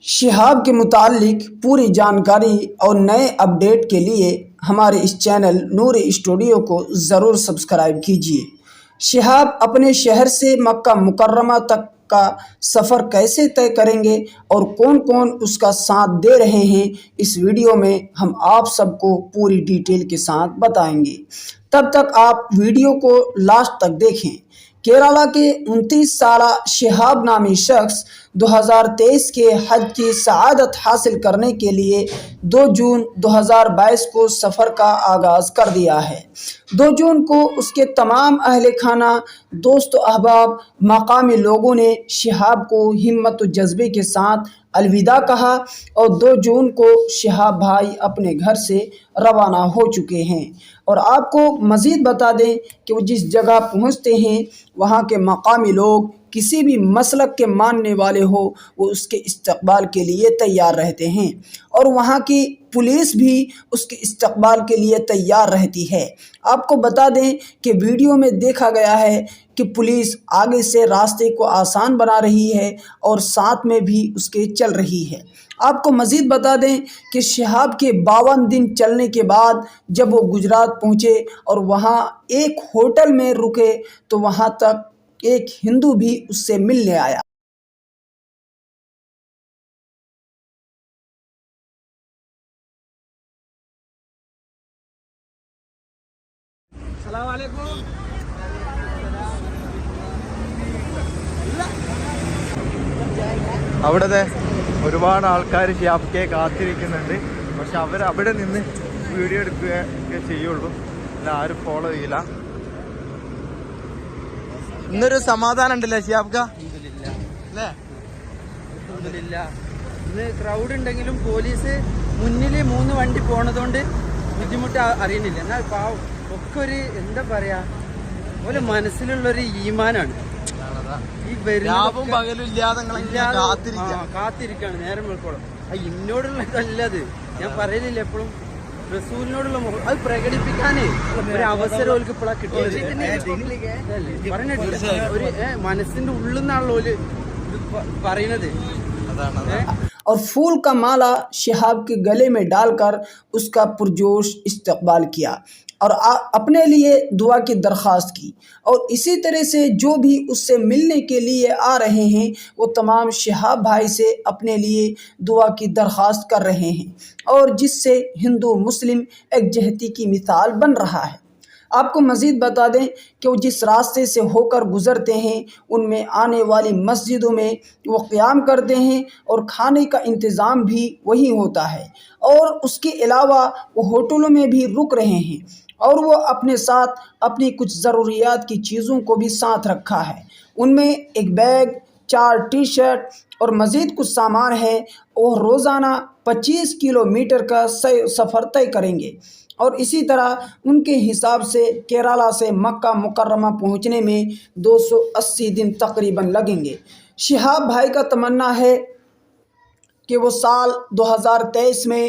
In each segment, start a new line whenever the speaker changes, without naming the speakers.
शिहाब के मुतालिक पूरी जानकारी और नए अपडेट के लिए हमारे इस चैनल नूर स्टूडियो को ज़रूर सब्सक्राइब कीजिए। शिहाब अपने शहर से मक्का मुकर्रमा तक का सफ़र कैसे तय करेंगे और कौन कौन उसका साथ दे रहे हैं, इस वीडियो में हम आप सबको पूरी डिटेल के साथ बताएंगे। तब तक आप वीडियो को लास्ट तक देखें। केरला के 29 साला शिहाब नामी शख्स 2023 के हज की सआदत हासिल करने के लिए 2 जून 2022 को सफ़र का आगाज़ कर दिया है। 2 जून को उसके तमाम अहले खाना, दोस्त अहबाब, मकामी लोगों ने शिहाब को हिम्मत व जज्बे के साथ अलविदा कहा और 2 जून को शिहाब भाई अपने घर से रवाना हो चुके हैं। और आपको मज़ीद बता दें कि वो जिस जगह पहुंचते हैं वहां के मकामी लोग किसी भी मसलक के मानने वाले हो वो उसके इस्तकबाल के लिए तैयार रहते हैं और वहाँ की पुलिस भी उसके इस्तकबाल के लिए तैयार रहती है। आपको बता दें कि वीडियो में देखा गया है कि पुलिस आगे से रास्ते को आसान बना रही है और साथ में भी उसके चल रही है। आपको मज़ीद बता दें कि शिहाब के 52 दिन चलने के बाद जब वो गुजरात पहुँचे और वहाँ एक होटल में रुके तो वहाँ तक एक हिंदू भी उससे मिलने आया।
അവിടുത്തെ ഒരുപാട് ആൾക്കാർ ഷിഹാബിനെ കാത്തിരിക്കുന്നുണ്ട്. പക്ഷെ അവിടെ നിന്ന് വീഡിയോ എടുക്കുകയൊക്കെ ചെയ്യുള്ളൂ, അല്ല ആരും ഫോളോ ചെയ്യില്ല. ഇന്നൊരു സമാധാനം ഉണ്ടല്ലേ ഷിഹാബ്ക?
ഇന്ന് ക്രൗഡ് ഉണ്ടെങ്കിലും പോലീസ് മുന്നിൽ 3 വണ്ടി പോണതുകൊണ്ട് ബുദ്ധിമുട്ട് അറിയുന്നില്ല. എന്നാൽ ഒക്കെ ഒരു എന്താ പറയാ പോലെ മനസ്സിലുള്ളൊരു ഈമാനാണ്. ഈ കാത്തിരിക്കാണ് നേരം വെളുക്കോളം. ഇന്നോടുള്ള ഇതല്ലത് ഞാൻ പറയലില്ല, എപ്പോഴും റസൂലിനോടുള്ള അത് പ്രകടിപ്പിക്കാനേ ഒരു അവസരം ഓൽക്ക് ഇപ്പോഴാ കിട്ടിയത്. പറഞ്ഞിട്ടില്ല, ഒരു മനസ്സിന്റെ ഉള്ളിൽ നിന്നാണല്ലോ ഓല് പറയുന്നത്.
और फूल का माला शिहाब के गले में डालकर उसका पुरजोश इस्तकबाल किया और अपने लिए दुआ की दरख्वास्त की। और इसी तरह से जो भी उससे मिलने के लिए आ रहे हैं वो तमाम शिहाब भाई से अपने लिए दुआ की दरख्वास्त कर रहे हैं और जिससे हिंदू मुस्लिम एकजहती की मिसाल बन रहा है। आपको मज़ीद बता दें कि वो जिस रास्ते से होकर गुज़रते हैं उनमें आने वाली मस्जिदों में वो क़याम करते हैं और खाने का इंतज़ाम भी वही होता है और उसके अलावा वो होटलों में भी रुक रहे हैं और वो अपने साथ अपनी कुछ ज़रूरियात की चीज़ों को भी साथ रखा है। उनमें एक बैग, 4 टी-शर्ट और मज़ीद कुछ सामान है और रोज़ाना 25 किलोमीटर का सफ़र तय करेंगे और इसी तरह उनके हिसाब से केरला से मक्का मुकर्रमा पहुंचने में 280 दिन तकरीबन लगेंगे। शिहाब भाई का तमन्ना है कि वो साल 2023 में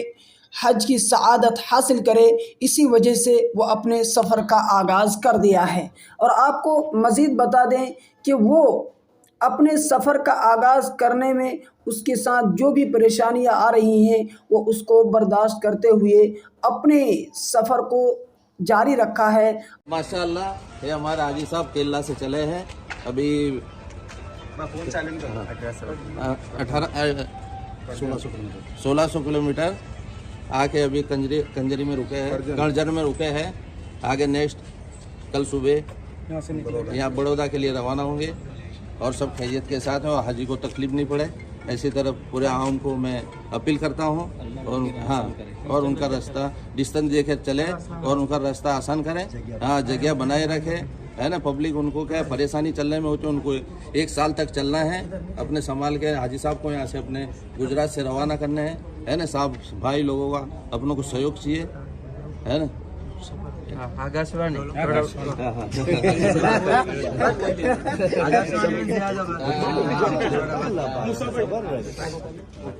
हज की सआदत हासिल करे, इसी वजह से वो अपने सफ़र का आगाज़ कर दिया है। और आपको मज़ीद बता दें कि वो अपने सफ़र का आगाज़ करने में उसके साथ जो भी परेशानियां आ रही हैं वो उसको बर्दाश्त करते हुए अपने सफ़र को जारी रखा है।
माशाअल्लाह ये हमारे हाजी साहब केरला से चले हैं। अभी 1600 किलोमीटर आके अभी कंजरी में रुके हैं, गणजर में रुके हैं। आगे नेक्स्ट कल सुबह यहाँ बड़ौदा के लिए रवाना होंगे और सब खैरियत के साथ हैं और हाजी को तकलीफ नहीं पड़े, ऐसी तरह पूरे आवाम को मैं अपील करता हूँ। और हाँ, और उनका रास्ता डिस्टेंस देखे चले और उनका रास्ता आसान करें। हाँ, जगह बनाए रखें, है ना। पब्लिक उनको क्या परेशानी चलने में हो तो उनको 1 साल तक चलना है, अपने संभाल के हाजी साहब को यहाँ से अपने गुजरात से रवाना करने हैं, है ना। साहब भाई लोगों का अपनों को सहयोग चाहिए, है ना।
ആകാശവാണി